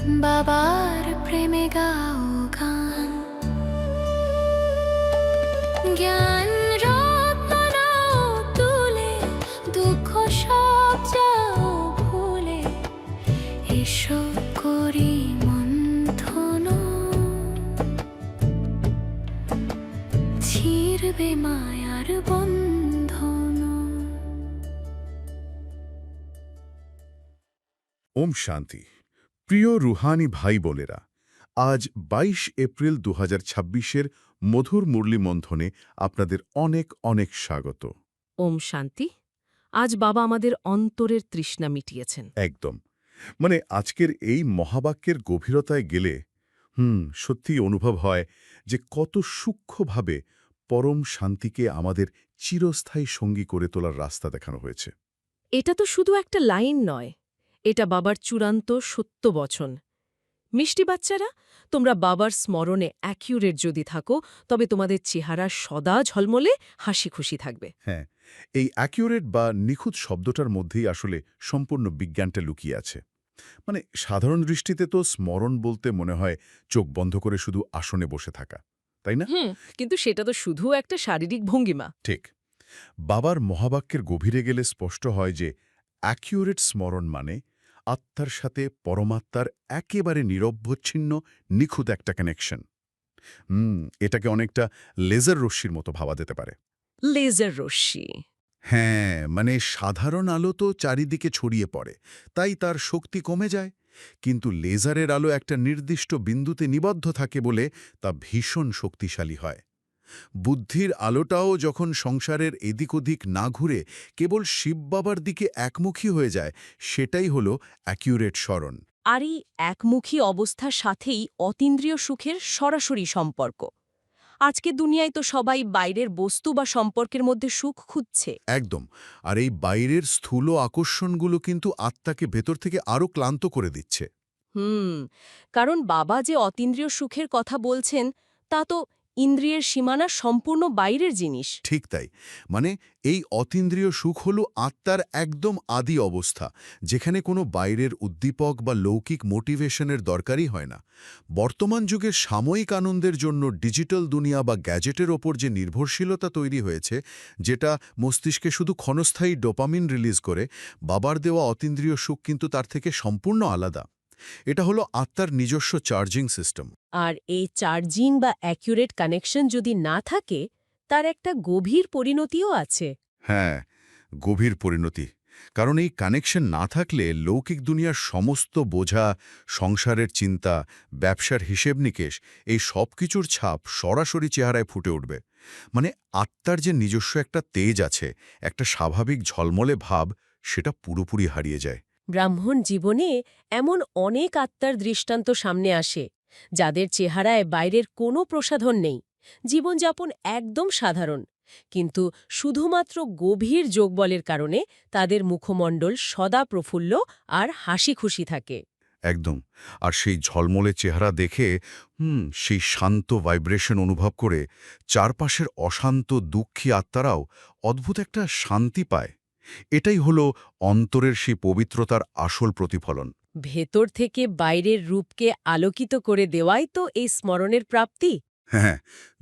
বাবার প্রেমে গাও গান, জ্ঞান রত্ন নাও তুলে, দুঃখ সব যাও ভুলে, এসো করি মন্থন, ছিড়বে মায়ার বন্ধন। ওম শান্তি। প্রিয় রুহানি ভাই বোনেরা, আজ ২২ এপ্রিল ২০২৬-এর মধুর মুরলী মন্থনে আপনাদের অনেক অনেক স্বাগত। ওম শান্তি। আজ বাবা আমাদের অন্তরের তৃষ্ণা মিটিয়েছেন। একদম। মানে আজকের এই মহাবাক্যের গভীরতায় গেলে সত্যিই অনুভব হয় যে কত সূক্ষ্মভাবে পরম শান্তিকে আমাদের চিরস্থায়ী সঙ্গী করে তোলার রাস্তা দেখানো হয়েছে। এটা তো শুধু একটা লাইন নয়, এটা বাবার চূড়ান্ত সত্য বচন। মিষ্টি বাচ্চারা, তোমরা বাবার স্মরণে অ্যাকিউরেট যদি থাকো, তবে তোমাদের চেহারা সদা ঝলমলে হাসি খুশি থাকবে। হ্যাঁ, এই অ্যাকিউরেট বা নিখুঁত শব্দটার মধ্যেই আসলে সম্পূর্ণ বিজ্ঞানটা লুকিয়ে আছে। মানে সাধারণ দৃষ্টিতে তো স্মরণ বলতে মনে হয় চোখ বন্ধ করে শুধু আসনে বসে থাকা, তাই না? কিন্তু সেটা তো শুধু একটা শারীরিক ভঙ্গিমা। ঠিক। বাবার মহাবাক্যের গভীরে গেলে স্পষ্ট হয় যে অ্যাকিউরেট স্মরণ মানে আত্মার সাথে পরমাত্মার একেবারে নিরবচ্ছিন্ন নিখুঁত একটা কানেকশন। এটাকে অনেকটা লেজার রশ্মির মতো ভাবা যেতে পারে। লেজার রশ্মি। হ্যাঁ, মানে সাধারণ আলো তো চারিদিকে ছড়িয়ে পড়ে, তাই তার শক্তি কমে যায়। কিন্তু লেজারের আলো একটা নির্দিষ্ট বিন্দুতে নিবদ্ধ থাকে বলে তা ভীষণ শক্তিশালী হয়। বুদ্ধির আলোটাও যখন সংসারের এদিক ওদিক না ঘুরে কেবল শিব বাবার দিকে একমুখী হয়ে যায়, সেটাই হলো অ্যাকিউরেট স্মরণ। আর এই একমুখী অবস্থার সাথেই অতীন্দ্রিয় সুখের সরাসরি সম্পর্ক। আজকে দুনিয়ায় তো সবাই বাইরের বস্তু বা সম্পর্কের মধ্যে সুখ খুঁজছে। একদম। আর এই বাইরের স্থূল আকর্ষণগুলো কিন্তু আত্মাকে ভেতর থেকে আরও ক্লান্ত করে দিচ্ছে। কারণ বাবা যে অতীন্দ্রিয় সুখের কথা বলছেন, তা তো ইন্দ্রিয়ের সীমানা সম্পূর্ণ বাইরের জিনিস। ঠিক তাই। মানে এই অতীন্দ্রিয় সুখ হল আত্মার একদম আদি অবস্থা, যেখানে কোনো বাইরের উদ্দীপক বা লৌকিক মোটিভেশনের দরকারই হয় না। বর্তমান যুগের সাময়িক আনন্দের জন্য ডিজিটাল দুনিয়া বা গ্যাজেটের ওপর যে নির্ভরশীলতা তৈরি হয়েছে, যেটা মস্তিষ্কে শুধু ক্ষণস্থায়ী ডোপামিন রিলিজ করে, বাবার দেওয়া অতীন্দ্রিয় সুখ কিন্তু তার থেকে সম্পূর্ণ আলাদা। এটা হলো আত্মার নিজস্ব চার্জিং সিস্টেম। আর এই চার্জিং বা অ্যাকুরেট কানেকশন যদি না থাকে, তার একটা গভীর পরিণতিও আছে। হ্যাঁ, গভীর পরিণতি। কারণ এই কানেকশন না থাকলে লৌকিক দুনিয়ার সমস্ত বোঝা, সংসারের চিন্তা, ব্যবসার হিসেব নিকেশ, এই সব কিছুর ছাপ সরাসরি চেহারায় ফুটে উঠবে। মানে আত্মার যে নিজস্ব একটা তেজ আছে, একটা স্বাভাবিক ঝলমলে ভাব, সেটা পুরোপুরি হারিয়ে যায়। ব্রাহ্মণ জীবনে এমন অনেক আত্মার দৃষ্টান্ত সামনে আসে, যাদের চেহারায় বাইরের কোনো প্রসাধন নেই, জীবনযাপন একদম সাধারণ, কিন্তু শুধুমাত্র গভীর যোগবলের কারণে তাদের মুখমণ্ডল সদা প্রফুল্ল আর হাসি খুশি থাকে। একদম। আর সেই ঝলমলে চেহারা দেখে সেই শান্ত ভাইব্রেশন অনুভব করে চারপাশের অশান্ত দুঃখী আত্মারাও অদ্ভুত একটা শান্তি পায়। এটাই হলো অন্তরের সেই পবিত্রতার আসল প্রতিফলন। ভেতর থেকে বাইরের রূপকে আলোকিত করে দেওয়াই তো এই স্মরণের প্রাপ্তি। হ্যাঁ,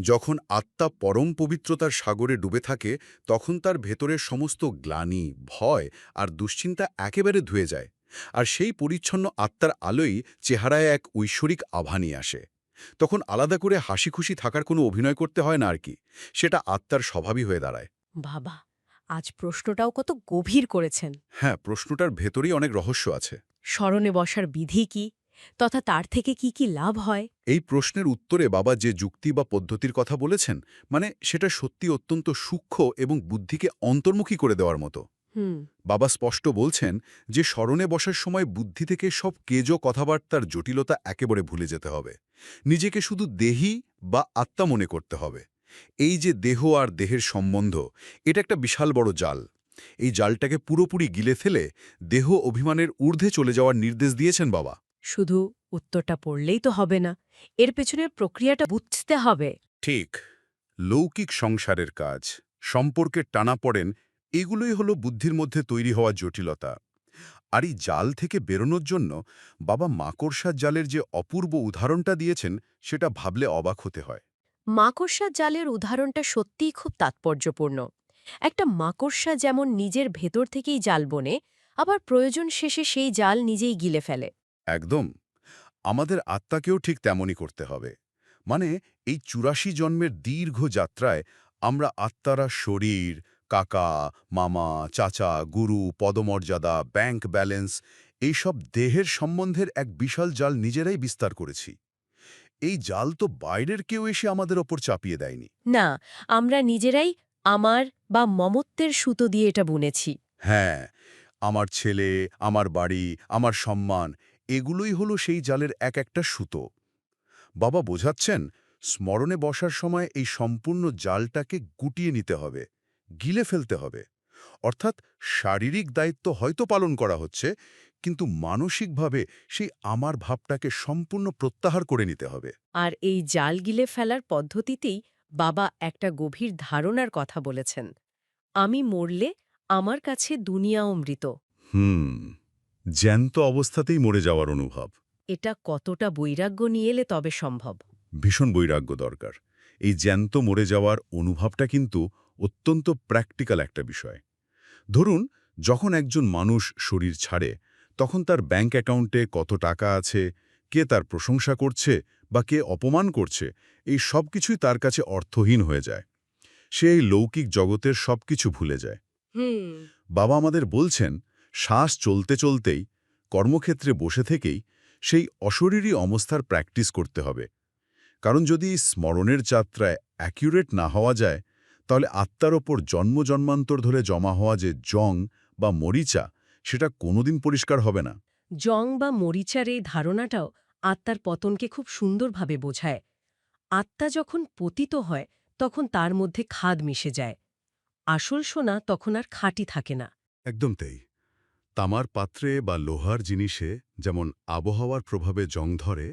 যখন আত্মা পরম পবিত্রতার সাগরে ডুবে থাকে, তখন তার ভেতরের সমস্ত গ্লানি, ভয় আর দুশ্চিন্তা একেবারে ধুয়ে যায়। আর সেই পরিচ্ছন্ন আত্মার আলোই চেহারায় এক ঐশ্বরিক আভা নিয়ে আসে। তখন আলাদা করে হাসি খুশি থাকার কোনো অভিনয় করতে হয় না আর কি, সেটা আত্মার স্বভাবই হয়ে দাঁড়ায়। বাবা, আজ প্রশ্নটাও কত গভীর করেছেন। হ্যাঁ, প্রশ্নটার ভেতরেই অনেক রহস্য আছে। স্মরণে বসার বিধি কি, তথা তার থেকে কি কি লাভ হয়? এই প্রশ্নের উত্তরে বাবা যে যুক্তি বা পদ্ধতির কথা বলেছেন, মানে সেটা সত্যি অত্যন্ত সূক্ষ্ম এবং বুদ্ধিকে অন্তর্মুখী করে দেওয়ার মতো। হুম। বাবা স্পষ্ট বলছেন যে স্মরণে বসার সময় বুদ্ধি থেকে সব কেজো কথাবার্তার জটিলতা একেবারে ভুলে যেতে হবে। নিজেকে শুধু দেহি বা আত্মা মনে করতে হবে। এই যে দেহ আর দেহের সম্বন্ধ, এটা একটা বিশাল বড় জাল। এই জালটাকে পুরোপুরি গিলে ফেলে দেহ অভিমানের ঊর্ধ্বে চলে যাওয়ার নির্দেশ দিয়েছেন বাবা। শুধু উত্তরটা পড়লেই তো হবে না, এর পেছনের প্রক্রিয়াটা বুঝতে হবে। ঠিক। লৌকিক সংসারের কাজ, সম্পর্কের টানাপড়েন, এগুলোই হলো বুদ্ধির মধ্যে তৈরি হওয়া জটিলতা। আর এই জাল থেকে বেরোনোর জন্য বাবা মাকড়সার জালের যে অপূর্ব উদাহরণটা দিয়েছেন সেটা ভাবলে অবাক হতে হয়। মাকড়সার জালের উদাহরণটা সত্যিই খুব তাৎপর্যপূর্ণ। একটা মাকড়সা যেমন নিজের ভেতর থেকেই জাল বোনে, আবার প্রয়োজন শেষে সেই জাল নিজেই গিলে ফেলে। একদম। আমাদের আত্মাকেও ঠিক তেমনই করতে হবে। মানে এই ৮৪ জন্মের দীর্ঘ যাত্রায় আমরা আত্মারা শরীর, কাকা, মামা, চাচা, গুরু, পদমর্যাদা, ব্যাংক ব্যালেন্স এইসব দেহের সম্বন্ধের এক বিশাল জাল নিজেরাই বিস্তার করেছি। এই জাল তো বাইরের কেউ এসে আমাদের ওপর চাপিয়ে দেয়নি। না, আমরা নিজেরাই আমার বা মমত্বের সুতো দিয়ে এটা বুনেছি। হ্যাঁ, আমার ছেলে, আমার বাড়ি, আমার সম্মান এগুলোই হলো সেই জালের এক একটা সুতো। বাবা বোঝাচ্ছেন, স্মরণে বসার সময় এই সম্পূর্ণ জালটাকে গুটিয়ে নিতে হবে, গিলে ফেলতে হবে। অর্থাৎ শারীরিক দায়িত্ব হয়তো পালন করা হচ্ছে, কিন্তু মানসিকভাবে সেই আমার ভাবটাকে সম্পূর্ণ প্রত্যাহার করে নিতে হবে। আর এই জাল গিলে ফেলার পদ্ধতিতেই বাবা একটা গভীর ধারণার কথা বলেছেন। আমি মরলে আমার কাছে দুনিয়াও মৃত। জ্যান্ত অবস্থাতেই মরে যাওয়ার অনুভব। এটা কতটা বৈরাগ্য নিয়ে এলে তবে সম্ভব? ভীষণ বৈরাগ্য দরকার। এই জ্যান্ত মরে যাওয়ার অনুভবটা কিন্তু অত্যন্ত প্র্যাকটিক্যাল একটা বিষয়। ধরুন, যখন একজন মানুষ শরীর ছাড়ে, তখন তার ব্যাংক অ্যাকাউন্টে কত টাকা আছে, কে তার প্রশংসা করছে বা কে অপমান করছে, এই সব কিছুই তার কাছে অর্থহীন হয়ে যায়। সে এই লৌকিক জগতের সব কিছু ভুলে যায়। বাবা আমাদের বলছেন, শ্বাস চলতে চলতেই, কর্মক্ষেত্রে বসে থেকেই সেই অশরীরী অবস্থার প্র্যাকটিস করতে হবে। কারণ যদি এই স্মরণের যাত্রায় অ্যাকিউরেট না হওয়া যায়, তাহলে আত্মার ওপর জন্ম জন্মান্তর ধরে জমা হওয়া যে জং বা মরিচা, সেটা কোনোদিন পরিষ্কার হবে না। জং বা মরিচার এই ধারণাটাও আত্মার পতনকে খুব সুন্দরভাবে বোঝায়। আত্মা যখন পতিত হয় তখন তার মধ্যে খাদ মিশে যায়। আসল সোনা তখন আর খাঁটি থাকে না। একদম তাই। তামার পাত্রে বা লোহার জিনিসে যেমন আবহাওয়ার প্রভাবে জং ধরে,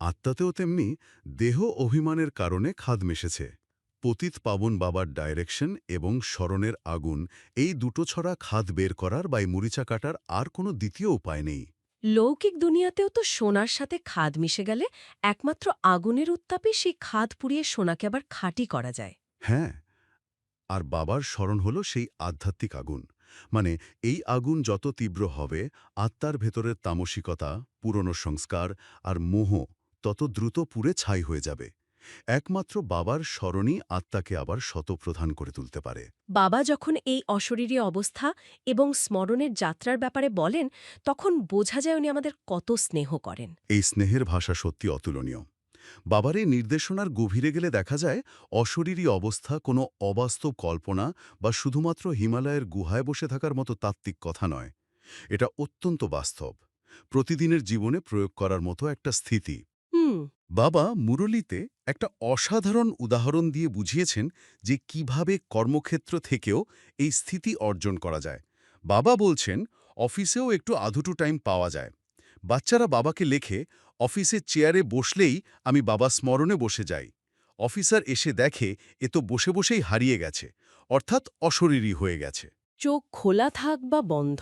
আত্মাতেও তেমনি দেহ অভিমানের কারণে খাদ মিশেছে। পতিত পাবন বাবার ডাইরেকশন এবং স্মরণের আগুন, এই দুটো ছড়া খাদ বের করার বা এই মরিচা কাটার আর কোনো দ্বিতীয় উপায় নেই। লৌকিক দুনিয়াতেও তো সোনার সাথে খাদ মিশে গেলে একমাত্র আগুনের উত্তাপে সেই খাদ পুড়িয়ে সোনাকে আবার খাঁটি করা যায়। হ্যাঁ, আর বাবার স্মরণ হলো সেই আধ্যাত্মিক আগুন। মানে এই আগুন যত তীব্র হবে, আত্মার ভেতরের তামসিকতা, পুরনো সংস্কার আর মোহ তত দ্রুত পুড়ে ছাই হয়ে যাবে। একমাত্র বাবার স্মরণই আত্মাকে আবার শতপ্রধান করে তুলতে পারে। বাবা যখন এই অশরীরী অবস্থা এবং স্মরণের যাত্রার ব্যাপারে বলেন, তখন বোঝা যায় উনি আমাদের কত স্নেহ করেন। এই স্নেহের ভাষা সত্যি অতুলনীয়। বাবার এই নির্দেশনার গভীরে গেলে দেখা যায়, অশরীরী অবস্থা কোনো অবাস্তব কল্পনা বা শুধুমাত্র হিমালয়ের গুহায় বসে থাকার মতো তাত্ত্বিক কথা নয়। এটা অত্যন্ত বাস্তব, প্রতিদিনের জীবনে প্রয়োগ করার মতো একটা স্থিতি। হুম। বাবা মুরলীতে একটা অসাধারণ উদাহরণ দিয়ে বুঝিয়েছেন যে কিভাবে কর্মক্ষেত্র থেকেও এই স্থিতি অর্জন করা যায়। বাবা বলছেন, অফিসেও একটু আধুটু টাইম পাওয়া যায়। বাচ্চারা বাবাকে লেখে, অফিসের চেয়ারে বসলেই আমি বাবা স্মরণে বসে যাই। অফিসার এসে দেখে এ তো বসে বসেই হারিয়ে গেছে, অর্থাৎ অশরীরী হয়ে গেছে। চোখ খোলা থাক বা বন্ধ,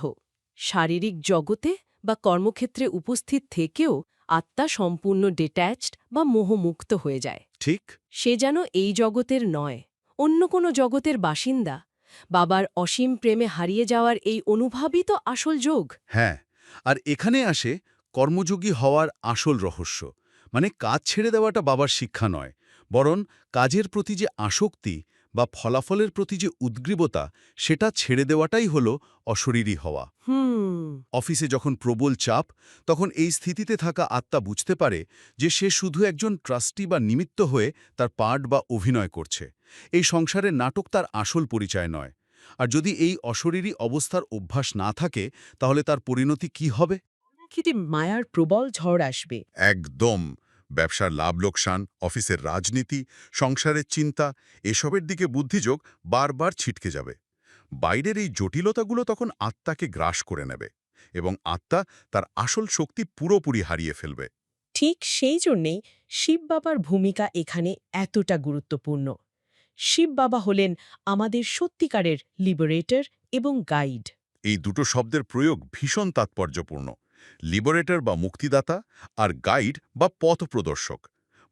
শারীরিক জগতে বা কর্মক্ষেত্রে উপস্থিত থেকেও আত্মা সম্পূর্ণ ডিট্যাচড বা মোহমুক্ত হয়ে যায়। ঠিক। সে যেন এই জগতের নয়, অন্য কোনো জগতের বাসিন্দা। বাবার অসীম প্রেমে হারিয়ে যাওয়ার এই অনুভবই তো আসল যোগ। হ্যাঁ, আর এখানে আসে কর্মযোগী হওয়ার আসল রহস্য। মানে কাজ ছেড়ে দেওয়াটা বাবার শিক্ষা নয়, বরং কাজের প্রতি যে আসক্তি বা ফলাফলের প্রতি যে উদ্গ্রীবতা, সেটা ছেড়ে দেওয়াটাই হলো অশরীরী হওয়া। অফিসে যখন প্রবল চাপ, তখন এই স্থিতিতে থাকা আত্মা বুঝতে পারে যে সে শুধু একজন ট্রাস্টি বা নিমিত্ত হয়ে তার পার্ট বা অভিনয় করছে। এই সংসারের নাটক তার আসল পরিচয় নয়। আর যদি এই অশরীরী অবস্থার অভ্যাস না থাকে, তাহলে তার পরিণতি কি হবে? কিন্তু মায়ার প্রবল ঝড় আসবে। একদম। ব্যবসার লাভ লোকসান, অফিসের রাজনীতি, সংসারের চিন্তা, এসবের দিকে বুদ্ধিযোগ বারবার ছিটকে যাবে। বাইরের এই জটিলতাগুলো তখন আত্মাকে গ্রাস করে নেবে এবং আত্মা তার আসল শক্তি পুরোপুরি হারিয়ে ফেলবে। ঠিক সেই জন্যেই শিব বাবার ভূমিকা এখানে এতটা গুরুত্বপূর্ণ। শিব বাবা হলেন আমাদের সত্যিকারের লিবারেটর এবং গাইড। এই দুটো শব্দের প্রয়োগ ভীষণ তাৎপর্যপূর্ণ। লিবারেটর বা মুক্তিদাতা আর গাইড বা পথ প্রদর্শক।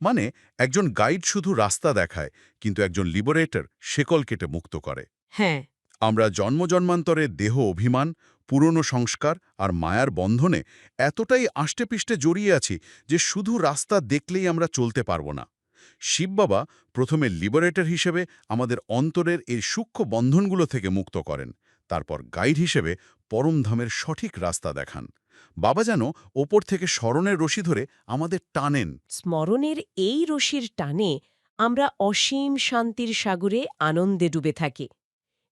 মানে একজন গাইড শুধু রাস্তা দেখায়, কিন্তু একজন লিবারেটর শেকল কেটে মুক্ত করে। হ্যাঁ, আমরা জন্মজন্মান্তরে দেহ অভিমান, পুরনো সংস্কার আর মায়ার বন্ধনে এতটাই আষ্টেপৃষ্টে জড়িয়ে আছি যে শুধু রাস্তা দেখলেই আমরা চলতে পারব না। শিব বাবা প্রথমে লিবারেটর হিসেবে আমাদের অন্তরের এই সূক্ষ্ম বন্ধনগুলো থেকে মুক্ত করেন, তারপর গাইড হিসেবে পরমধামের সঠিক রাস্তা দেখান। বাবা যেন ওপর থেকে স্মরণের রশি ধরে আমাদের টানেন। স্মরণের এই রশির টানে আমরা অসীম শান্তির সাগরে আনন্দে ডুবে থাকি।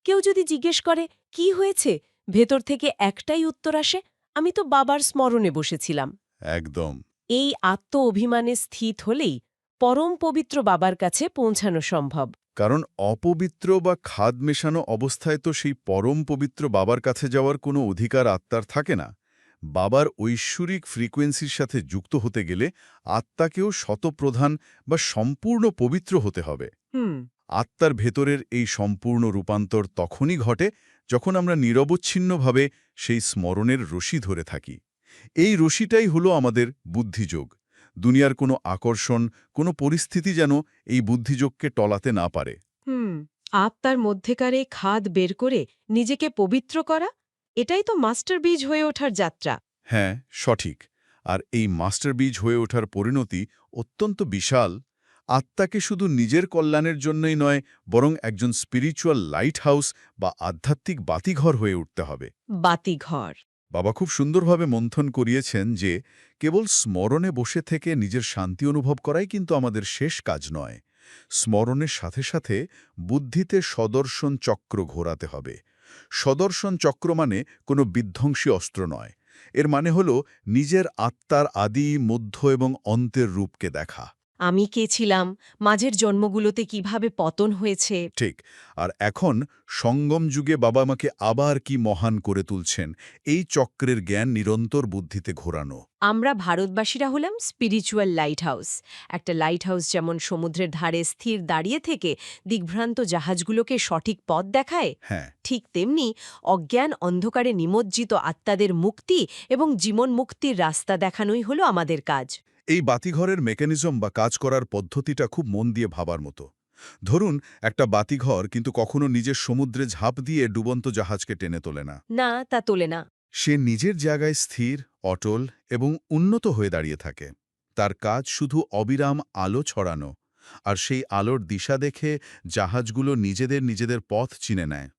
কেউ যদি জিজ্ঞেস করে কি হয়েছে, ভেতর থেকে একটাই উত্তর আসে, আমি তো বাবার স্মরণে বসেছিলাম। একদম। এই আত্ম অভিমানে স্থিত হলেই পরম পবিত্র বাবার কাছে পৌঁছানো সম্ভব। কারণ অপবিত্র বা খাদ মেশানো অবস্থায় তো সেই পরম পবিত্র বাবার কাছে যাওয়ার কোনো অধিকার আত্মার থাকে না। বাবার ঐশ্বরিক ফ্রিকোয়েন্সির সাথে যুক্ত হতে গেলে আত্মাকেও শতপ্রধান বা সম্পূর্ণ পবিত্র হতে হবে। আত্মার ভেতরের এই সম্পূর্ণ রূপান্তর তখনই ঘটে যখন আমরা নিরবচ্ছিন্নভাবে সেই স্মরণের রশি ধরে থাকি। এই রশিটাই হলো আমাদের বুদ্ধিযোগ। দুনিয়ার কোনো আকর্ষণ, কোনো পরিস্থিতি যেন এই বুদ্ধিযোগকে টলাতে না পারে। আত্মার মধ্যেকার এই খাদ বের করে নিজেকে পবিত্র করা, এটাই তো মাস্টার বীজ হয়ে ওঠার যাত্রা। হ্যাঁ, সঠিক। আর এই মাস্টার বীজ হয়ে ওঠার পরিণতি অত্যন্ত বিশাল। আত্মাকে শুধু নিজের কল্যাণের জন্যই নয়, বরং একজন স্পিরিচুয়াল লাইট হাউস বা আধ্যাত্মিক বাতিঘর হয়ে উঠতে হবে। বাতিঘর। বাবা খুব সুন্দরভাবে মন্থন করিয়েছেন যে কেবল স্মরণে বসে থেকে নিজের শান্তি অনুভব করাই কিন্তু আমাদের শেষ কাজ নয়। স্মরণের সাথে সাথে বুদ্ধিতে সদর্শন চক্র ঘোরাতে হবে। সদর্শন চক্র মানে কোনো বিধ্বংসী অস্ত্র নয়। এর মানে হল নিজের আত্মার আদি, মধ্য এবং অন্তের রূপকে দেখা। আমি কে ছিলাম, মাঝের জন্মগুলোতে কিভাবে পতন হয়েছে। ঠিক। আর এখন সঙ্গম যুগে বাবা আমাকে আবার কি মহান করে তুলছেন, এই চক্রের জ্ঞান নিরন্তর বুদ্ধিতে ঘোরানো। আমরা ভারতবাসীরা হলাম স্পিরিচুয়াল লাইট হাউস। একটা লাইট হাউস যেমন সমুদ্রের ধারে স্থির দাঁড়িয়ে থেকে দিগ্ভ্রান্ত জাহাজগুলোকে সঠিক পথ দেখায়, হ্যাঁ, ঠিক তেমনি অজ্ঞান অন্ধকারে নিমজ্জিত আত্মাদের মুক্তি এবং জীবন মুক্তির রাস্তা দেখানোই হলো আমাদের কাজ। এই বাতিঘরের মেকানিজম বা কাজ করার পদ্ধতিটা খুব মন দিয়ে ভাবার মতো। ধরুন একটা বাতিঘর কিন্তু কখনো নিজের সমুদ্রে ঝাঁপ দিয়ে ডুবন্ত জাহাজকে টেনে তোলে না। না, তা তোলে না। সে নিজের জায়গায় স্থির, অটল এবং উন্নত হয়ে দাঁড়িয়ে থাকে। তার কাজ শুধু অবিরাম আলো ছড়ানো, আর সেই আলোর দিশা দেখে জাহাজগুলো নিজেদের পথ চিনে নেয়।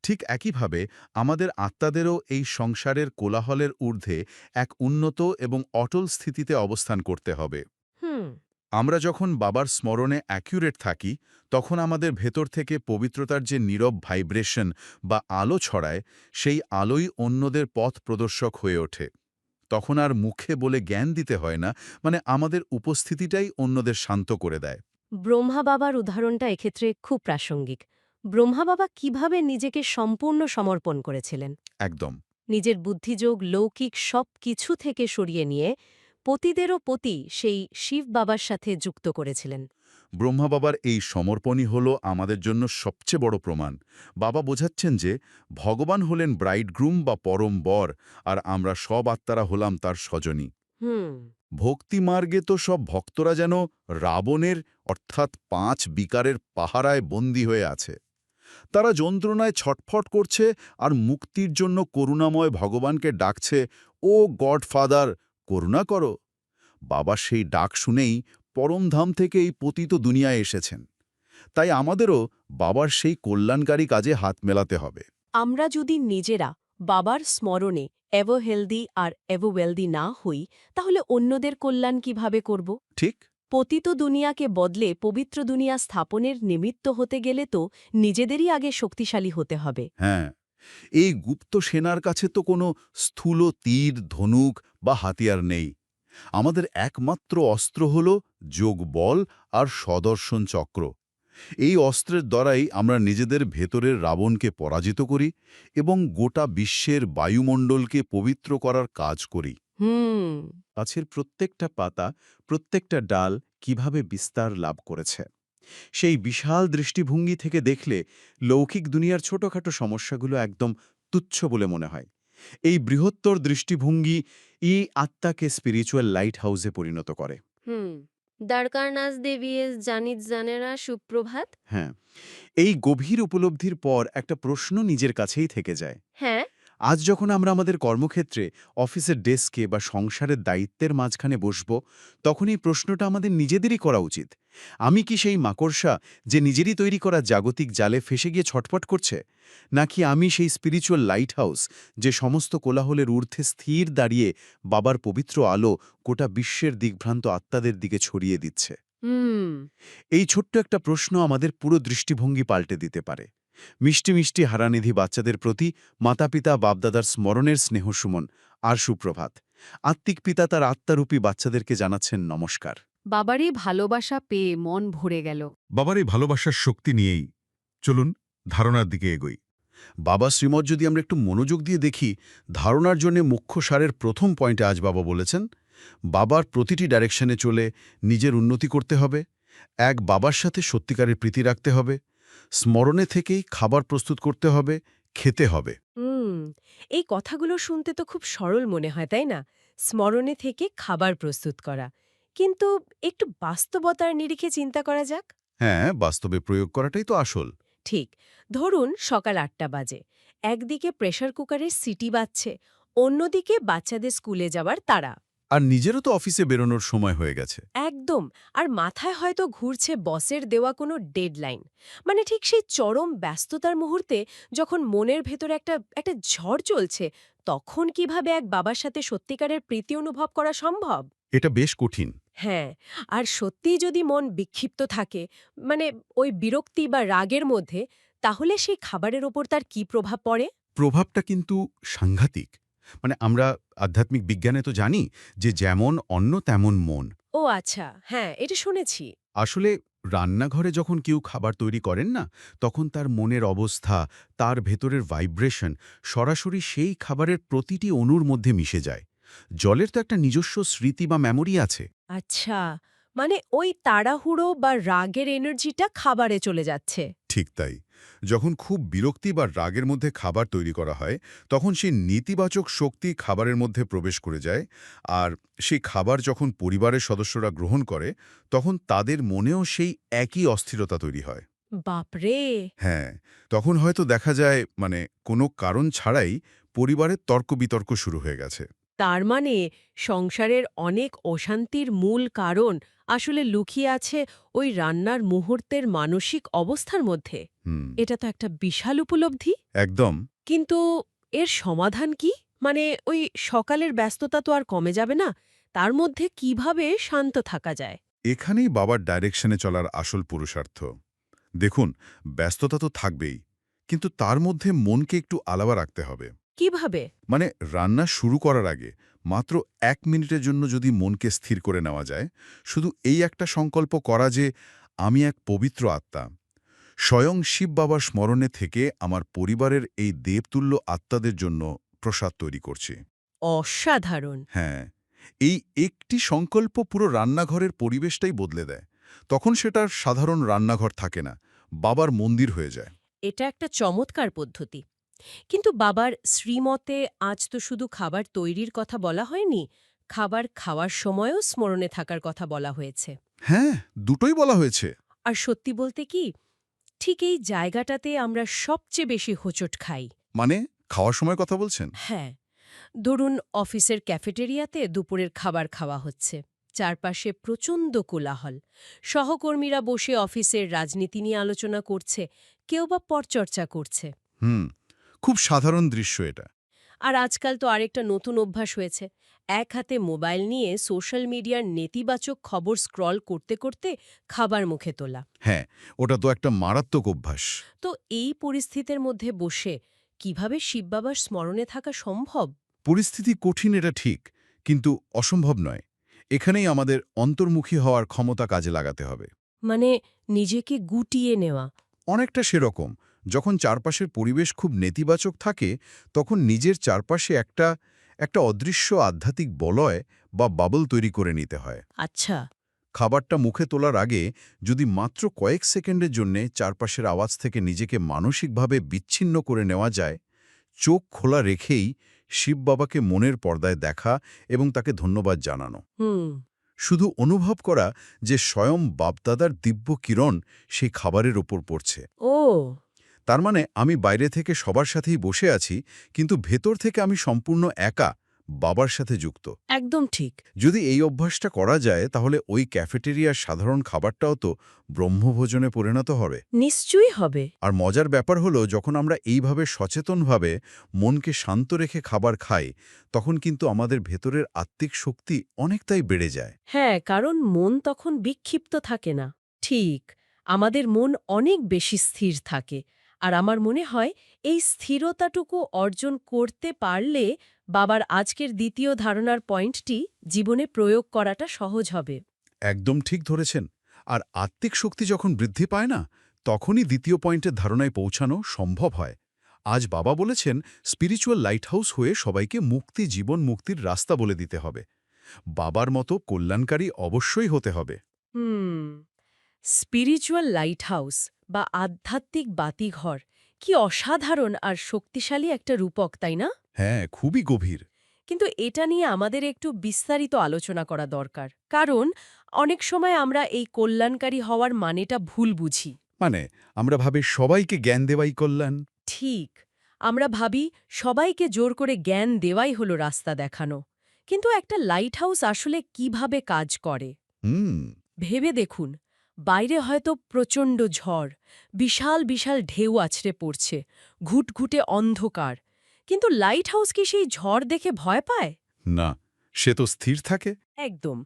ঠিক একইভাবে আমাদের আত্মাদেরও এই সংসারের কোলাহলের ঊর্ধ্বে এক উন্নত এবং অটল স্থিতিতে অবস্থান করতে হবে। হুম। আমরা যখন বাবার স্মরণে অ্যাকিউরেট থাকি, তখন আমাদের ভেতর থেকে পবিত্রতার যে নীরব ভাইব্রেশন বা আলো ছড়ায়, সেই আলোই অন্যদের পথ প্রদর্শক হয়ে ওঠে। তখন আর মুখে বলে জ্ঞান দিতে হয় না, মানে আমাদের উপস্থিতিটাই অন্যদের শান্ত করে দেয়। ব্রহ্মা বাবার উদাহরণটা এক্ষেত্রে খুব প্রাসঙ্গিক। ব্রহ্মা বাবা কিভাবে নিজেকে সম্পূর্ণ সমর্পণ করেছিলেন? একদম। নিজের বুদ্ধিযোগ লৌকিক সব কিছু থেকে সরিয়ে নিয়ে পতিদেরও পতি সেই শিব বাবার সাথে যুক্ত করেছিলেন। ব্রহ্মা বাবার এই সমর্পণই হল আমাদের জন্য সবচেয়ে বড় প্রমাণ। বাবা বোঝাচ্ছেন যে ভগবান হলেন ব্রাইডগ্রুম বা পরম বর, আর আমরা সব আত্মারা হলাম তার স্বজনী। হুম। ভক্তিমার্গে তো সব ভক্তরা যেন রাবণের অর্থাৎ 5 বিকারের পাহারায় বন্দী হয়ে আছে। তারা যন্ত্রণায় ছটফট করছে আর মুক্তির জন্য করুণাময় ভগবানকে ডাকছে, ও গডফাদার, করুণা করো। বাবা সেই ডাক শুনেই পরমধাম থেকে এই পতিত দুনিয়ায় এসেছেন। তাই আমাদেরও বাবার সেই কল্যাণকারী কাজে হাত মেলাতে হবে। আমরা যদি নিজেরা বাবার স্মরণে এভো হেলদি আর এভো ওয়েলদি না হই, তাহলে অন্যদের কল্যাণ কিভাবে করব? ঠিক। পতিত দুনিয়াকে বদলে পবিত্র দুনিয়া স্থাপনের নিমিত্ত হতে গেলে তো নিজেদেরই আগে শক্তিশালী হতে হবে। হ্যাঁ, এই গুপ্ত সেনার কাছে তো কোনো স্থূল তীর, ধনুক বা হাতিয়ার নেই। আমাদের একমাত্র অস্ত্র হল যোগবল আর সদর্শন চক্র। এই অস্ত্রের দ্বারাই আমরা নিজেদের ভেতরের রাবণকে পরাজিত করি এবং গোটা বিশ্বের বায়ুমণ্ডলকে পবিত্র করার কাজ করি। গাছের প্রত্যেকটা পাতা, প্রত্যেকটা ডাল কিভাবে বিস্তার লাভ করেছে, সেই বিশাল দৃষ্টিভঙ্গি থেকে দেখলে লৌকিক দুনিয়ার ছোটখাটো সমস্যাগুলো একদম তুচ্ছ বলে মনে হয়। এই বৃহত্তর দৃষ্টিভঙ্গি এই আত্মাকে স্পিরিচুয়াল লাইট হাউসে পরিণত করে। দ্বারকানাথ দেবী জানিত জানেরা সুপ্রভাত। হ্যাঁ, এই গভীর উপলব্ধির পর একটা প্রশ্ন নিজের কাছেই থেকে যায়। হ্যাঁ, আজ যখন আমরা আমাদের কর্মক্ষেত্রে, অফিসের ডেস্কে বা সংসারের দায়িত্বের মাঝখানে বসব, তখন এই প্রশ্নটা আমাদের নিজেদেরই করা উচিত। আমি কি সেই মাকড়সা যে নিজেরই তৈরি করা জাগতিক জালে ফেসে গিয়ে ছটফট করছে, নাকি আমি সেই স্পিরিচুয়াল লাইট হাউস যে সমস্ত কোলাহলের ঊর্ধ্বে স্থির দাঁড়িয়ে বাবার পবিত্র আলো গোটা বিশ্বের দিগ্ভ্রান্ত আত্মাদের দিকে ছড়িয়ে দিচ্ছে? এই ছোট্ট একটা প্রশ্ন আমাদের পুরো দৃষ্টিভঙ্গি পাল্টে দিতে পারে। মিষ্টি মিষ্টি হারানিধি বাচ্চাদের প্রতি মাতাপিতা বাপদাদার স্মরণের স্নেহসুমন আর সুপ্রভাত। আত্মিক পিতা তার আত্মারূপী বাচ্চাদেরকে জানাচ্ছেন নমস্কার। বাবারই ভালোবাসা পেয়ে মন ভরে গেল। বাবার এই ভালোবাসার শক্তি নিয়েই চলুন ধারণার দিকে এগোই। বাবা শ্রীমৎ যদি আমরা একটু মনোযোগ দিয়ে দেখি, ধারণার জন্য মুখ্য সারের প্রথম পয়েন্টে আজ বাবা বলেছেন, বাবার প্রতিটি ডাইরেকশনে চলে নিজের উন্নতি করতে হবে, এক বাবার সাথে সত্যিকারের প্রীতি রাখতে হবে, স্মরণে থেকেই খাবার প্রস্তুত করতে হবে, খেতে হবে। এই কথাগুলো শুনতে তো খুব সরল মনে হয়, তাই না? স্মরণে থেকে খাবার প্রস্তুত করা। কিন্তু একটু বাস্তবতার নিরিখে চিন্তা করা যাক। হ্যাঁ, বাস্তবে প্রয়োগ করাটাই তো আসল। ঠিক, ধরুন সকাল ৮টা বাজে, একদিকে প্রেসার কুকারের সিটি বাজছে, অন্যদিকে বাচ্চাদের স্কুলে যাওয়ার তাড়া। আর নিজেরও তো অফিসে বেরোনোর সময় হয়ে গেছে। একদম। আর মাথায় হয়তো ঘুরছে বসের দেওয়া কোনো ডেডলাইন। মানে ঠিক সেই চরম ব্যস্ততার মুহূর্তে যখন মনের ভেতরে একটা ঝড় চলছে, তখন কিভাবে এক বাবার সাথে সত্যিকারের প্রীতি অনুভব করা সম্ভব? এটা বেশ কঠিন। হ্যাঁ, আর সত্যিই যদি মন বিক্ষিপ্ত থাকে, মানে ওই বিরক্তি বা রাগের মধ্যে, তাহলে সেই খাবারের ওপর তার কি প্রভাব পড়ে? প্রভাবটা কিন্তু সাংঘাতিক। মানে আমরা আধ্যাত্মিক বিজ্ঞানে তো জানি যে যেমন অন্ন তেমন মন। ও আচ্ছা, হ্যাঁ, এটা শুনেছি। আসলে রান্নাঘরে যখন কেউ খাবার তৈরি করেন না, তখন তার মনের অবস্থা, তার ভেতরের ভাইব্রেশন সরাসরি সেই খাবারের প্রতিটি অণুর মধ্যে মিশে যায়। জলের তো একটা নিজস্ব স্মৃতি বা মেমোরি আছে। আচ্ছা, মানে ওই তাড়াহুড়ো বা রাগের এনার্জিটা খাবারে চলে যাচ্ছে। ঠিক তাই। যখন খুব বিরক্তি বা রাগের মধ্যে খাবার তৈরি করা হয়, তখন সেই নেতিবাচক শক্তি খাবারের মধ্যে প্রবেশ করে যায়। আর সেই খাবার যখন পরিবারের সদস্যরা গ্রহণ করে, তখন তাদের মনেও সেই একই অস্থিরতা তৈরি হয়। বাপরে! হ্যাঁ, তখন হয়তো দেখা যায় কোনো কারণ ছাড়াই পরিবারের তর্ক-বিতর্ক শুরু হয়ে গেছে। তার মানে সংসারের অনেক অশান্তির মূল কারণ আসলে লুকিয়ে আছে ওই রান্নার মুহূর্তের মানসিক অবস্থার মধ্যে। হুম, এটা তো একটা বিশাল উপলব্ধি। একদম। কিন্তু এর সমাধান কি? মানে ওই সকালের ব্যস্ততা তো আর কমে যাবে না। তার মধ্যে কিভাবে শান্ত থাকা যায়? এখানেই বাবার ডাইরেকশনে চলার আসল পুরুষার্থ। দেখুন, ব্যস্ততা তো থাকবেই, কিন্তু তার মধ্যে মনকে একটু আলাদা রাখতে হবে। কিভাবে? রান্না শুরু করার আগে মাত্র ১ মিনিটের জন্য যদি মনকে স্থির করে নেওয়া যায়, শুধু এই একটা সংকল্প করা যে আমি এক পবিত্র আত্মা, স্বয়ং শিব বাবার স্মরণে থেকে আমার পরিবারের এই দেবতুল্য আত্মাদের জন্য প্রসাদ তৈরি করছি। অসাধারণ! হ্যাঁ, এই একটি সংকল্প পুরো রান্নাঘরের পরিবেশটাই বদলে দেয়। তখন সেটার সাধারণ রান্নাঘর থাকে না, বাবার মন্দির হয়ে যায়। এটা একটা চমৎকার পদ্ধতি। কিন্তু বাবার শ্রীমতে আজ তো শুধু খাবার তৈরির কথা বলা হয়নি, খাবার খাওয়ার সময়ও স্মরণে থাকার কথা বলা হয়েছে। হ্যাঁ, দুটোই বলা হয়েছে। আর সত্যি বলতে কি, ঠিক এই জায়গাটাতে আমরা সবচেয়ে বেশি হোঁচট খাই। খাওয়ার সময় কথা বলছেন? হ্যাঁ, ধরুন অফিসের ক্যাফেটেরিয়াতে দুপুরের খাবার খাওয়া হচ্ছে, চারপাশে প্রচণ্ড কোলাহল, সহকর্মীরা বসে অফিসের রাজনীতি নিয়ে আলোচনা করছে, কেউ বা পরচর্চা করছে। খুব সাধারণ দৃশ্য এটা। আর আজকাল তো আরেকটা নতুন অভ্যাস হয়েছে, এক হাতে মোবাইল নিয়ে সোশ্যাল মিডিয়ার নেতিবাচক খবর স্ক্রল করতে করতে খাবার মুখে তোলা। হ্যাঁ, ওটা তো একটা মারাত্মক অভ্যাস। তো এই পরিস্থিতির মধ্যে বসে কিভাবে শিব বাবার স্মরণে থাকা সম্ভব? পরিস্থিতি কঠিন, এটা ঠিক, কিন্তু অসম্ভব নয়। এখানেই আমাদের অন্তর্মুখী হওয়ার ক্ষমতা কাজে লাগাতে হবে। মানে নিজেকে গুটিয়ে নেওয়া। অনেকটা সেরকম। যখন চারপাশের পরিবেশ খুব নেতিবাচক থাকে, তখন নিজের চারপাশে একটা অদৃশ্য আধ্যাত্মিক বলয় বা বাবল তৈরি করে নিতে হয়। আচ্ছা, খাবারটা মুখে তোলার আগে যদি মাত্র কয়েক সেকেন্ডের জন্যে চারপাশের আওয়াজ থেকে নিজেকে মানসিকভাবে বিচ্ছিন্ন করে নেওয়া যায়, চোখ খোলা রেখেই শিব বাবাকে মনের পর্দায় দেখা এবং তাকে ধন্যবাদ জানানো। শুধু অনুভব করা যে স্বয়ং বাপদাদার দিব্য কিরণ সেই খাবারের ওপর পড়ছে। ও তার মানে আমি বাইরে থেকে সবার সাথেই বসে আছি, কিন্তু ভেতর থেকে আমি সম্পূর্ণ একা, বাবার সাথে যুক্ত। একদম ঠিক। যদি এই অভ্যাসটা করা যায় তাহলে ওই ক্যাফেটেরিয়ার সাধারণ খাবারটাও তো ব্রহ্মভোজনে পরিণত হবে। নিশ্চয়ই হবে। আর মজার ব্যাপার হলো, যখন আমরা এইভাবে সচেতনভাবে মনকে শান্ত রেখে খাবার খাই, তখন কিন্তু আমাদের ভেতরের আত্মিক শক্তি অনেকটাই বেড়ে যায়। হ্যাঁ, কারণ মন তখন বিক্ষিপ্ত থাকে না। ঠিক, আমাদের মন অনেক বেশি স্থির থাকে। আর আমার মনে হয় এই স্থিরতাটুকু অর্জন করতে পারলে বাবার আজকের দ্বিতীয় ধারণার পয়েন্টটি জীবনে প্রয়োগ করাটা সহজ হবে। একদম ঠিক ধরেছেন। আর আত্মিক শক্তি যখন বৃদ্ধি পায় না, তখনই দ্বিতীয় পয়েন্টের ধারণায় পৌঁছানো সম্ভব হয়। আজ বাবা বলেছেন, স্পিরিচুয়াল লাইটহাউস হয়ে সবাইকে মুক্তি, জীবন মুক্তির রাস্তা বলে দিতে হবে। বাবার মতো কল্যাণকারী অবশ্যই হতে হবে। স্পিরিচুয়াল লাইটহাউস বা আধ্যাত্মিক বাতিঘর কি অসাধারণ আর শক্তিশালী একটা রূপক, তাই না? হ্যাঁ, খুবই গভীর। কিন্তু এটা নিয়ে আমাদের একটু বিস্তারিত আলোচনা করা দরকার, কারণ অনেক সময় আমরা এই কল্যাণকারী হওয়ার মানেটা ভুল বুঝি। মানে আমরা ভাবে সবাইকে জ্ঞান দেওয়াই কল্যাণ। ঠিক, আমরা ভাবি সবাইকে জোর করে জ্ঞান দেওয়াই হলো রাস্তা দেখানো। কিন্তু একটা লাইটহাউস আসলে কিভাবে কাজ করে ভেবে দেখুন। বাইরে হয়তো প্রচণ্ড ঝড়, বিশাল বিশাল ঢেউ আছড়ে পড়ছে, ঘুটঘুটে অন্ধকার, কিন্তু লাইটহাউস কি সেই ঝড় দেখে ভয় পায়? না, সে তো স্থির থাকে। একদম।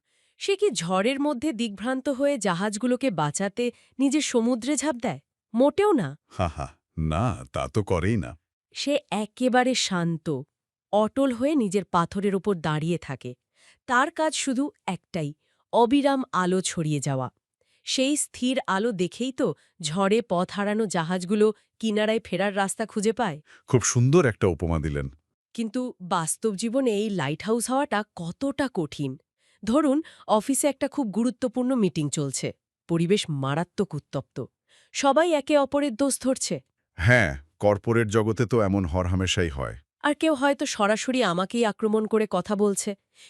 সে কি ঝড়ের মধ্যে দিগ্ভ্রান্ত হয়ে জাহাজগুলোকে বাঁচাতে নিজের সমুদ্রে ঝাঁপ দেয়? মোটেও না। হা, না, তা তো করেই না। সে একেবারে শান্ত, অটল হয়ে নিজের পাথরের ওপর দাঁড়িয়ে থাকে। তার কাজ শুধু একটাই, অবিরাম আলো ছড়িয়ে যাওয়া। সেই স্থির আলো দেখেই তো ঝড়ে পথ হারানো জাহাজগুলো কিনারায় ফেরার রাস্তা খুঁজে পায়। খুব সুন্দর একটা উপমা দিলেন। কিন্তু বাস্তব জীবনে এই লাইটহাউস হওয়াটা কতটা কঠিন। ধরুন, অফিসে একটা খুব গুরুত্বপূর্ণ মিটিং চলছে, পরিবেশ মারাত্মক উত্তপ্ত, সবাই একে অপরের দোষ ধরছে। হ্যাঁ, কর্পোরেট জগতে তো এমন হরহামেশাই হয়। আর কেউ হয়তো সরাসরি আমাকেই আক্রমণ করে কথা বলছে।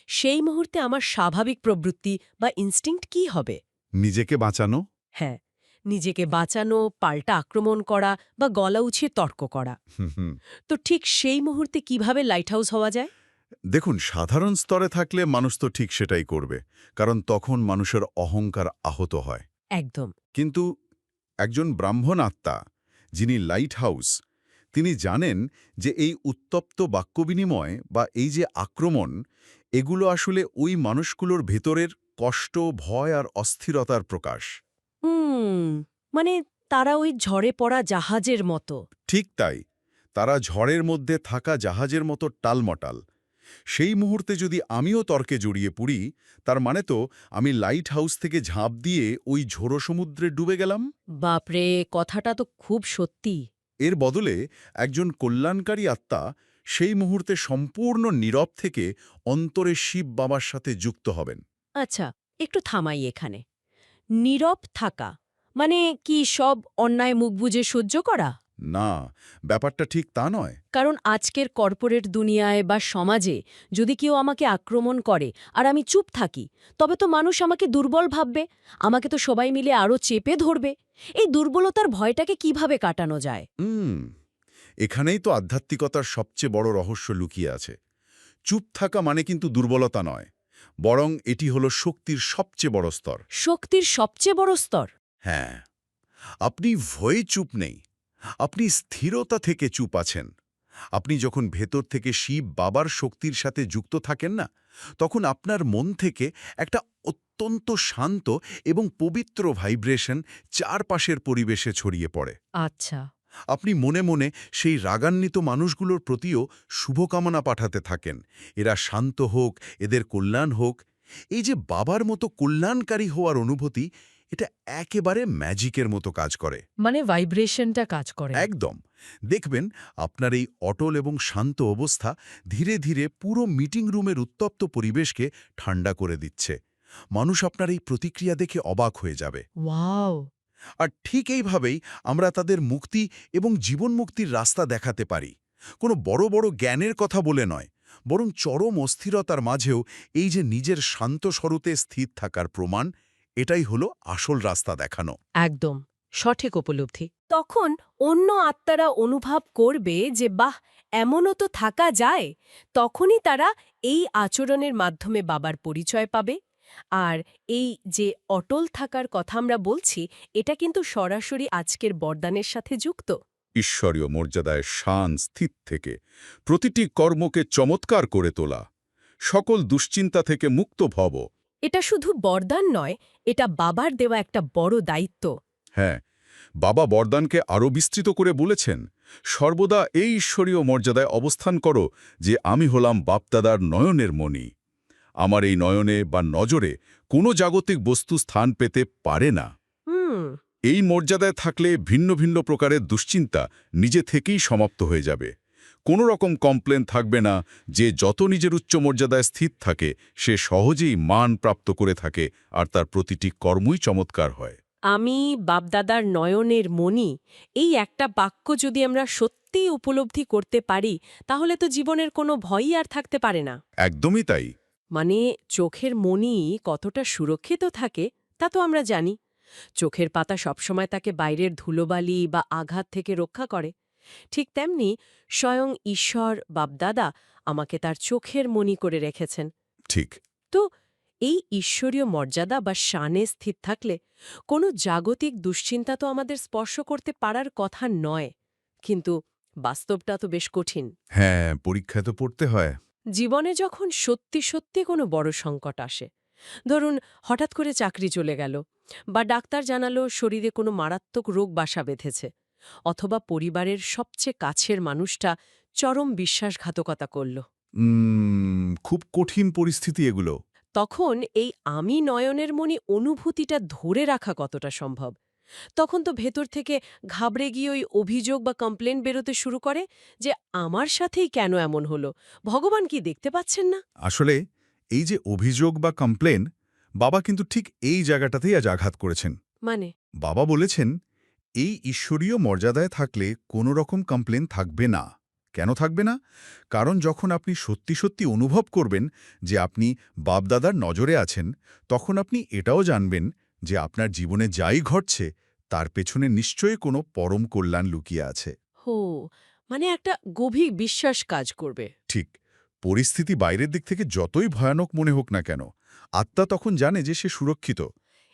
সেই মুহূর্তে আমার স্বাভাবিক প্রবৃত্তি বা ইনস্টিংক্ট কি হবে? নিজেকে বাঁচানো। হ্যাঁ, নিজেকে বাঁচানো, পাল্টা আক্রমণ করা বা গলা উঁচিয়ে তর্ক করা। তো ঠিক সেই মুহূর্তে কিভাবে লাইটহাউস হওয়া যায়? দেখুন, সাধারণ স্তরে থাকলে মানুষ তো ঠিক সেটাই করবে, কারণ তখন মানুষের অহংকার আহত হয়। একদম। কিন্তু একজন ব্রাহ্মণ আত্মা, যিনি লাইট হাউস, তিনি জানেন যে এই উত্তপ্ত বাক্যবিনিময় বা এই যে আক্রমণ, এগুলো আসলে ওই মানুষগুলোর ভেতরের কষ্ট, ভয় আর অস্থিরতার প্রকাশ। মানে তারা ওই ঝড়ে পড়া জাহাজের মতো। ঠিক তাই, তারা ঝড়ের মধ্যে থাকা জাহাজের মতো টালমটাল। সেই মুহূর্তে যদি আমিও তর্কে জড়িয়ে পড়ি, তার মানে তো আমি লাইট হাউস থেকে ঝাঁপ দিয়ে ওই ঝোড়ো সমুদ্রে ডুবে গেলাম। বাপরে, কথাটা তো খুব সত্যি। এর বদলে একজন কল্যাণকারী আত্মা সেই মুহূর্তে সম্পূর্ণ নীরব থেকে অন্তরে শিব বাবার সাথে যুক্ত হবেন। আচ্ছা, একটু থামাই এখানে। নীরব থাকা মানে কি সব অন্যায় মুখ বুজে সহ্য করা? না, ব্যাপারটা ঠিক তা নয়। কারণ আজকের কর্পোরেট দুনিয়ায় বা সমাজে যদি কেউ আমাকে আক্রমণ করে আর আমি চুপ থাকি, তবে তো মানুষ আমাকে দুর্বল ভাববে, আমাকে তো সবাই মিলে আরও চেপে ধরবে। এই দুর্বলতার ভয়টাকে কিভাবে কাটানো যায়? এখানেই তো আধ্যাত্মিকতার সবচেয়ে বড় রহস্য লুকিয়ে আছে। চুপ থাকা মানে কিন্তু দুর্বলতা নয়, বরং এটি হলো শক্তির সবচেয়ে বড় স্তর। শক্তির সবচেয়ে বড় স্তর? হ্যাঁ, আপনি ভয়ে চুপ নেই, আপনি স্থিরতা থেকে চুপ আছেন। আপনি যখন ভেতর থেকে শিব বাবার শক্তির সাথে যুক্ত থাকেন না, তখন আপনার মন থেকে একটা অত্যন্ত শান্ত এবং পবিত্র ভাইব্রেশন চারপাশের পরিবেশে ছড়িয়ে পড়ে। আচ্ছা। আপনি মনে মনে সেই রাগান্বিত মানুষগুলোর প্রতিও শুভকামনা পাঠাতে থাকেন, এরা শান্ত হোক, এদের কল্যাণ হোক। এই যে বাবার মতো কল্যাণকারী হওয়ার অনুভূতি, এটা একেবারে ম্যাজিকের মতো কাজ করে। মানে ভাইব্রেশনটা কাজ করে। একদম। দেখবেন আপনার এই অটল এবং শান্ত অবস্থা ধীরে ধীরে পুরো মিটিং রুমের উত্তপ্ত পরিবেশকে ঠান্ডা করে দিচ্ছে। মানুষ আপনার এই প্রতিক্রিয়া দেখে অবাক হয়ে যাবে। ওয়াও! আর ঠিক এইভাবেই আমরা তাদের মুক্তি এবং জীবন মুক্তির রাস্তা দেখাতে পারি। কোনো বড় বড় জ্ঞানের কথা বলে নয়, বরং চরম অস্থিরতার মাঝেও এই যে নিজের শান্ত স্বরূপে স্থির থাকার প্রমাণ, এটাই হলো আসল রাস্তা দেখানো। একদম সঠিক উপলব্ধি। তখন অন্য আত্মারা অনুভব করবে যে বাহ, এমনও তো থাকা যায়। তখনই তারা এই আচরণের মাধ্যমে বাবার পরিচয় পাবে। আর এই যে অটল থাকার কথা আমরা বলছি, এটা কিন্তু সরাসরি আজকের বরদানের সাথে যুক্ত। ঈশ্বরীয় মর্যাদায় শান স্থির থেকে প্রতিটি কর্মকে চমৎকার করে তোলা, সকল দুশ্চিন্তা থেকে মুক্ত ভব। এটা শুধু বরদান নয়, এটা বাবার দেওয়া একটা বড় দায়িত্ব। হ্যাঁ, বাবা বরদানকে আরও বিস্তৃত করে বলেছেন, সর্বদা এই ঈশ্বরীয় মর্যাদায় অবস্থান করো যে আমি হলাম বাপদাদার নয়নের মণি। আমার এই নয়নে বা নজরে কোনো জাগতিক বস্তু স্থান পেতে পারে না। হুম। এই মর্যাদায় থাকলে ভিন্ন ভিন্ন প্রকারের দুশ্চিন্তা নিজে থেকেই সমাপ্ত হয়ে যাবে। কোনো রকম কমপ্লেন থাকবে না। যে যত নিজের উচ্চ মর্যাদায় স্থির থাকে সে সহজেই মান প্রাপ্ত করে থাকে, আর তার প্রতিটি কর্মই চমৎকার হয়। আমি বাপদাদার নয়নের মণি, এই একটা বাক্য যদি আমরা সত্যিই উপলব্ধি করতে পারি, তাহলে তো জীবনের কোনো ভয়ই আর থাকতে পারে না। একদমই তাই। মানে চোখের মণি কতটা সুরক্ষিত থাকে তা তো আমরা জানি। চোখের পাতা সবসময় তাকে বাইরের ধুলোবালি বা আঘাত থেকে রক্ষা করে। ঠিক তেমনি স্বয়ং ঈশ্বর বাপদাদা আমাকে তার চোখের মণি করে রেখেছেন। ঠিক। তো এই ঈশ্বরীয় মর্যাদা বা শানে স্থির থাকলে কোনো জাগতিক দুশ্চিন্তা তো আমাদের স্পর্শ করতে পারার কথা নয়। কিন্তু বাস্তবটা তো বেশ কঠিন। হ্যাঁ, পরীক্ষায় তো পড়তে হয়। জীবনে যখন সত্যি সত্যি কোনো বড় সংকট আসে, ধরুন হঠাৎ করে চাকরি চলে গেল, বা ডাক্তার জানালো শরীরে কোনো মারাত্মক রোগ বাসা বেঁধেছে, অথবা পরিবারের সবচেয়ে কাছের মানুষটা চরম বিশ্বাসঘাতকতা করল, খুব কঠিন পরিস্থিতি এগুলো। তখন এই আমি নয়নের মণি অনুভূতিটা ধরে রাখা কতটা সম্ভব? তখন তো ভেতর থেকে ঘাবড়ে গিয়ে ওই অভিযোগ বা কমপ্লেন বেরোতে শুরু করে যে আমার সাথেই কেন এমন হলো, ভগবান কি দেখতে পাচ্ছেন না? আসলে এই যে অভিযোগ বা কমপ্লেন, বাবা কিন্তু ঠিক এই জায়গাটাতেই আজ আঘাত করেছেন। মানে বাবা বলেছেন, এই ঈশ্বরীয় মর্যাদায় থাকলে কোনো রকম কমপ্লেন থাকবে না। কেন থাকবে না? কারণ যখন আপনি সত্যি সত্যি অনুভব করবেন যে আপনি বাপদাদার নজরে আছেন, তখন আপনি এটাও জানবেন যে আপনার জীবনে যাই ঘটছে তার পেছনে নিশ্চয়ই কোনো পরম কল্যাণ লুকিয়ে আছে। হো, মানে একটা গভীর বিশ্বাস কাজ করবে। ঠিক। পরিস্থিতি বাইরের দিক থেকে যতই ভয়ানক মনে হোক না কেন, আত্মা তখন জানে যে সে সুরক্ষিত।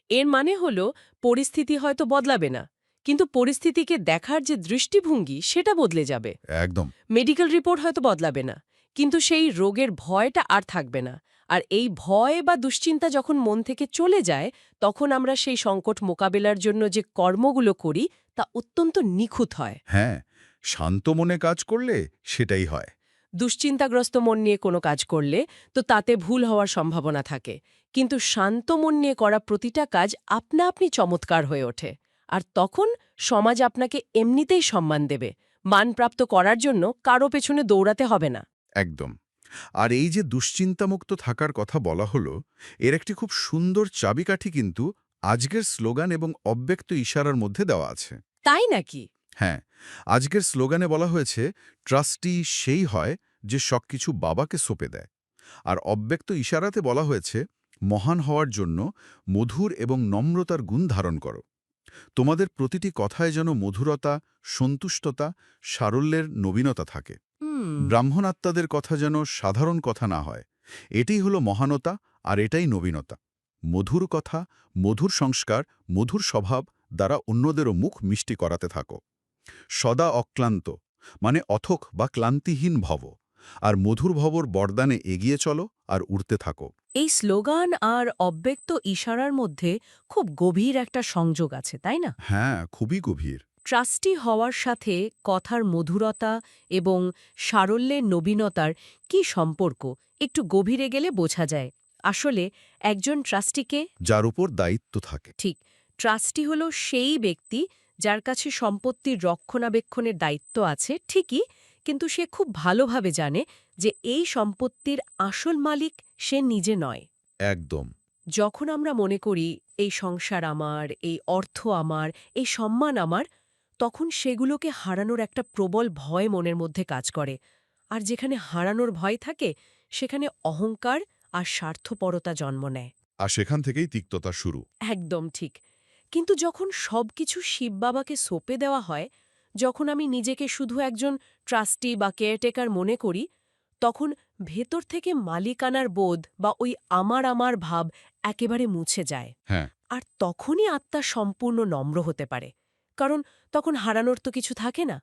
এর মানে হলো পরিস্থিতি হয়তো বদলাবে না, কিন্তু পরিস্থিতিকে দেখার যে দৃষ্টিভঙ্গি সেটা বদলে যাবে। একদম। মেডিকেল রিপোর্ট হয়তো বদলাবে না, কিন্তু সেই রোগের ভয়টা আর থাকবে না। আর এই ভয় বা দুশ্চিন্তা যখন মন থেকে চলে যায়, তখন আমরা সেই সংকট মোকাবেলার জন্য যে কর্মগুলো করি তা অত্যন্ত নিখুঁত হয়। হ্যাঁ, শান্ত মনে কাজ করলে সেটাই হয়। দুশ্চিন্তাগ্রস্ত মন নিয়ে কোনো কাজ করলে তো তাতে ভুল হওয়ার সম্ভাবনা থাকে, কিন্তু শান্ত মন নিয়ে করা প্রতিটা কাজ আপনা আপনি চমৎকার হয়ে ওঠে। আর তখন সমাজ আপনাকে এমনিতেই সম্মান দেবে, মানপ্রাপ্ত করার জন্য কারো পেছনে দৌড়াতে হবে না। একদম। আর এই যে দুশ্চিন্তামুক্ত থাকার কথা বলা হলো, এর একটি খুব সুন্দর চাবিকাঠি কিন্তু আজকের স্লোগান এবং অব্যক্ত ইশারার মধ্যে দেওয়া আছে। তাই নাকি? হ্যাঁ, আজকের স্লোগানে বলা হয়েছে, ট্রাস্টি সেই হয় যে সবকিছু বাবাকে সঁপে দেয়। আর অব্যক্ত ইশারাতে বলা হয়েছে, মহান হওয়ার জন্য মধুর এবং নম্রতার গুণ ধারণ করো। তোমাদের প্রতিটি কথায় যেন মধুরতা, সন্তুষ্টতা, সারল্যের নবীনতা থাকে। ব্রাহ্মণ আত্মাদের কথা যেন সাধারণ কথা না হয়। এটাই হলো মহানতা, আর এটাই নবীনতা। মধুর কথা, মধুর সংস্কার, মধুর স্বভাব দ্বারা অন্যদেরও মুখ মিষ্টি করাতে থাকো। সদা অক্লান্ত মানে অথক বা ক্লান্তিহীন ভব, আর মধুর ভবর বরদানে এগিয়ে চলো আর উড়তে থাকো। এই স্লোগান আর অব্যক্ত ইশারার মধ্যে খুব গভীর একটা সংযোগ আছে, তাই না? হ্যাঁ, খুবই গভীর। ট্রাস্টি হওয়ার সাথে কথার মধুরতা এবং সারল্যের নবীনতার কি সম্পর্ক একটু গভীরে গেলে বোঝা যায়। আসলে একজন ট্রাস্টিকে, যার উপর দায়িত্ব থাকে। ঠিক, ট্রাস্টি হল সেই ব্যক্তি যার কাছে সম্পত্তির রক্ষণাবেক্ষণের দায়িত্ব আছে ঠিকই, কিন্তু সে খুব ভালোভাবে জানে যে এই সম্পত্তির আসল মালিক সে নিজে নয়। একদম। যখন আমরা মনে করি এই সংসার আমার, এই অর্থ আমার, এই সম্মান আমার, তখন সেগুলোকে হারানোর একটা প্রবল ভয় মনের মধ্যে কাজ করে। আর যেখানে হারানোর ভয় থাকে সেখানে অহংকার আর স্বার্থপরতা জন্ম নেয়। আর সেখান থেকেই তিক্ততা শুরু। একদম ঠিক। কিন্তু যখন সবকিছু শিব বাবাকে সঁপে দেওয়া হয়, যখন আমি নিজেকে শুধু একজন ট্রাস্টি বা কেয়ারটেকার মনে করি, তখন ভেতর থেকে মালিকানার বোধ বা ওই আমার ভাব একেবারে মুছে যায়। হ্যাঁ, আর তখনই আত্মা সম্পূর্ণ নম্র হতে পারে, কারণ তখন হারানোর তো কিছু থাকে না।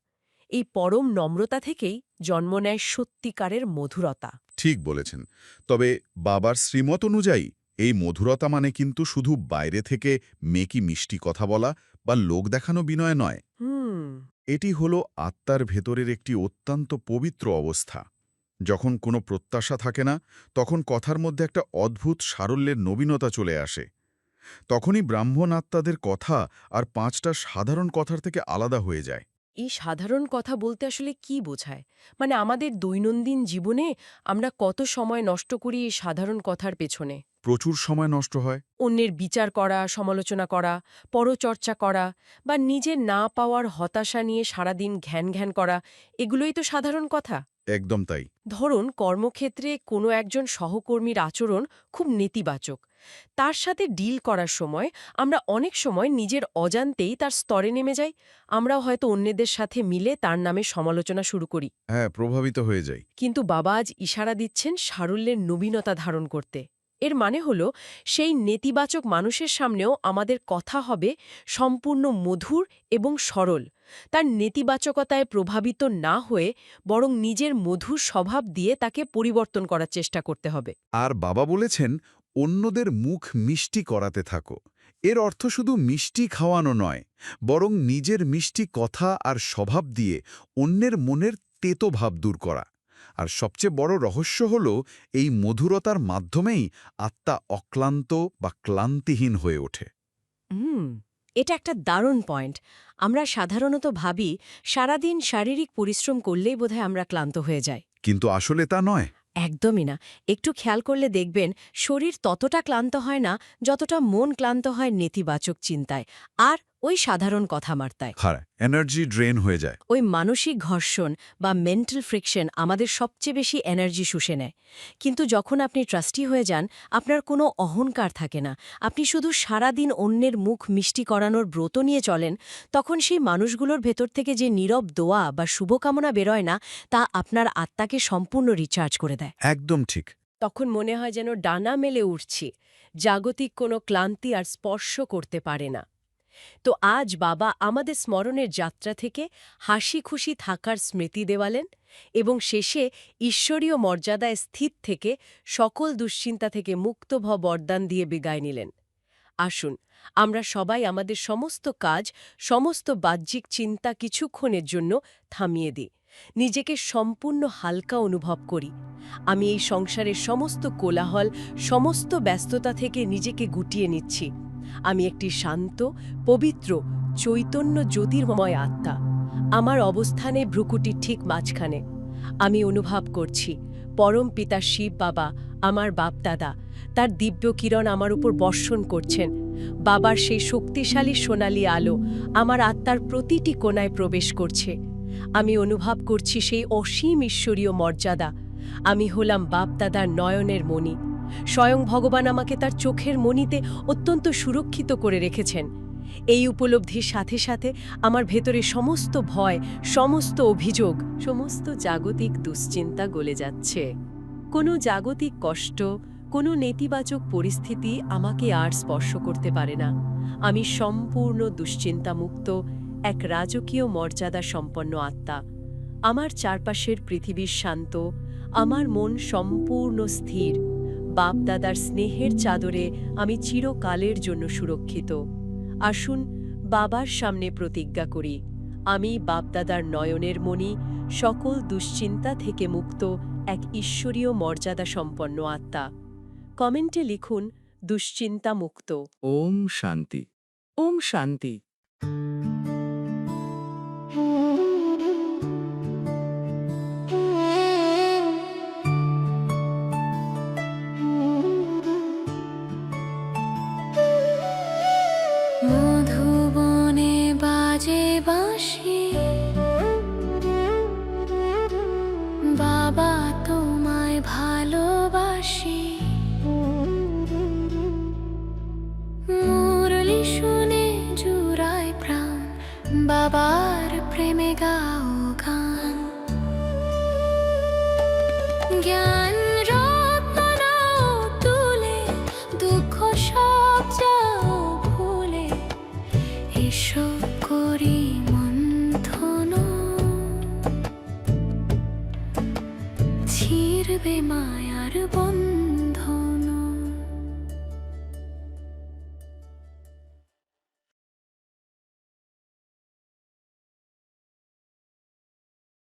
এই পরম নম্রতা থেকেই জন্ম নেয় সত্যিকারের মধুরতা। ঠিক বলেছেন। তবে বাবার শ্রীমত অনুযায়ী এই মধুরতা মানে কিন্তু শুধু বাইরে থেকে মেকি মিষ্টি কথা বলা বা লোক দেখানো বিনয় নয়। এটি হলো আত্মার ভেতরের একটি অত্যন্ত পবিত্র অবস্থা। যখন কোনো প্রত্যাশা থাকে না, তখন কথার মধ্যে একটা অদ্ভুত সারল্যের নবীনতা চলে আসে। তখনই ব্রাহ্মণ আত্মাদের কথা আর 5টা সাধারণ কথার থেকে আলাদা হয়ে যায়। এই সাধারণ কথা বলতে আসলে কি বোঝায়? মানে আমাদের দৈনন্দিন জীবনে আমরা কত সময় নষ্ট করি এই সাধারণ কথার পেছনে? প্রচুর সময় নষ্ট হয়। অন্যের বিচার করা, সমালোচনা করা, পরচর্চা করা বা নিজের না পাওয়ার হতাশা নিয়ে সারাদিন ঘ্যান করা, এগুলোই তো সাধারণ কথা। একদম তাই। ধরুন কর্মক্ষেত্রে কোনো একজন সহকর্মীর আচরণ খুব নেতিবাচক। তার সাথে ডিল করার সময় আমরা অনেক সময় নিজের অজান্তেই তার স্তরে নেমে যাই। আমরাও হয়তো অন্যদের সাথে মিলে তার নামে সমালোচনা শুরু করি। হ্যাঁ, প্রভাবিত হয়ে যায়। কিন্তু বাবা আজ ইশারা দিচ্ছেন সারল্যের নবীনতা ধারণ করতে। এর মানে হল সেই নেতিবাচক মানুষের সামনেও আমাদের কথা হবে সম্পূর্ণ মধুর এবং সরল। তার নেতিবাচকতায় প্রভাবিত না হয়ে বরং নিজের মধুর স্বভাব দিয়ে তাকে পরিবর্তন করার চেষ্টা করতে হবে। আর বাবা বলেছেন, অন্যদের মুখ মিষ্টি করাতে থাকো। এর অর্থ শুধু মিষ্টি খাওয়ানো নয়, বরং নিজের মিষ্টি কথা আর স্বভাব দিয়ে অন্যের মনের তেতো ভাব দূর করা। আর সবচেয়ে বড় রহস্য হল, এই মধুরতার মাধ্যমেই আত্মা অক্লান্ত বা ক্লান্তিহীন হয়ে ওঠে। এটা একটা দারুণ পয়েন্ট। আমরা সাধারণত ভাবি সারাদিন শারীরিক পরিশ্রম করলেই বোধহয় আমরা ক্লান্ত হয়ে যাই। কিন্তু আসলে তা নয়। একদমই না। একটু খেয়াল করলে দেখবেন শরীর ততটা ক্লান্ত হয় না যতটা মন ক্লান্ত হয় নেতিবাচক চিন্তায় আর ওই সাধারণ কথাবার্তায়। হ্যাঁ, এনার্জি ড্রেন হয়ে যায়। ওই মানসিক ঘর্ষণ বা মেন্টাল ফ্রিকশন আমাদের সবচেয়ে বেশি এনার্জি শুষে নেয়। কিন্তু যখন আপনি ট্রাস্টি হয়ে যান, আপনার কোনো অহংকার থাকে না, আপনি শুধু সারাদিন অন্যের মুখ মিষ্টি করানোর ব্রত নিয়ে চলেন, তখন সেই মানুষগুলোর ভেতর থেকে যে নীরব দোয়া বা শুভকামনা বেরোয় না, তা আপনার আত্মাকে সম্পূর্ণ রিচার্জ করে দেয়। একদম ঠিক। তখন মনে হয় যেন ডানা মেলে উঠছি, জাগতিক কোনো ক্লান্তি আর স্পর্শ করতে পারে না। তো আজ বাবা আমাদের স্মরণের যাত্রা থেকে হাসি খুশি থাকার স্মৃতি দেওয়ালেন এবং শেষে ঈশ্বরীয় মর্যাদায় স্থিত থেকে সকল দুশ্চিন্তা থেকে মুক্ত বরদান দিয়ে বিদায় নিলেন। আসুন আমরা সবাই আমাদের সমস্ত কাজ, সমস্ত বাহ্যিক চিন্তা কিছুক্ষণের জন্য থামিয়ে দিই, নিজেকে সম্পূর্ণ হালকা অনুভব করি। আমি এই সংসারের সমস্ত কোলাহল, সমস্ত ব্যস্ততা থেকে নিজেকে গুটিয়ে নিচ্ছি। আমি একটি শান্ত, পবিত্র, চৈতন্য জ্যোতির্ময় আত্মা। আমার অবস্থানে ভ্রুকুটির ঠিক মাঝখানে। আমি অনুভব করছি পরম পিতা শিব বাবা, আমার বাপদাদা, তার দিব্য কিরণ আমার উপর বর্ষণ করছেন। বাবার সেই শক্তিশালী সোনালি আলো আমার আত্মার প্রতিটি কোণায় প্রবেশ করছে। আমি অনুভব করছি সেই অসীম ঈশ্বরীয় মর্যাদা। আমি হলাম বাপদাদার নয়নের মণি। স্বয়ং ভগবান আমাকে তার চোখের মণিতে অত্যন্ত সুরক্ষিত করে রেখেছেন। এই উপলব্ধির সাথে সাথে আমার ভেতরে সমস্ত ভয়, সমস্ত অভিযোগ, সমস্ত জাগতিক দুশ্চিন্তা গলে যাচ্ছে। কোনো জাগতিক কষ্ট, কোনো নেতিবাচক পরিস্থিতি আমাকে আর স্পর্শ করতে পারে না। আমি সম্পূর্ণ দুশ্চিন্তামুক্ত এক রাজকীয় মর্যাদা সম্পন্ন আত্মা। আমার চারপাশের পৃথিবীর শান্ত, আমার মন সম্পূর্ণ স্থির। বাপদাদার স্নেহের চাদরে আমি চিরকালের জন্য সুরক্ষিত। আসুন বাবার সামনে প্রতিজ্ঞা করি, আমি বাপদাদার নয়নের মণি, সকল দুশ্চিন্তা থেকে মুক্ত এক ঈশ্বরীয় মর্যাদা সম্পন্ন আত্মা। কমেন্টে লিখুন দুশ্চিন্তা মুক্ত। ওম শান্তি। ওম শান্তি। মধুবনে বাজে বাঁশি। বাবার প্রেমে গাও গান জ্ঞান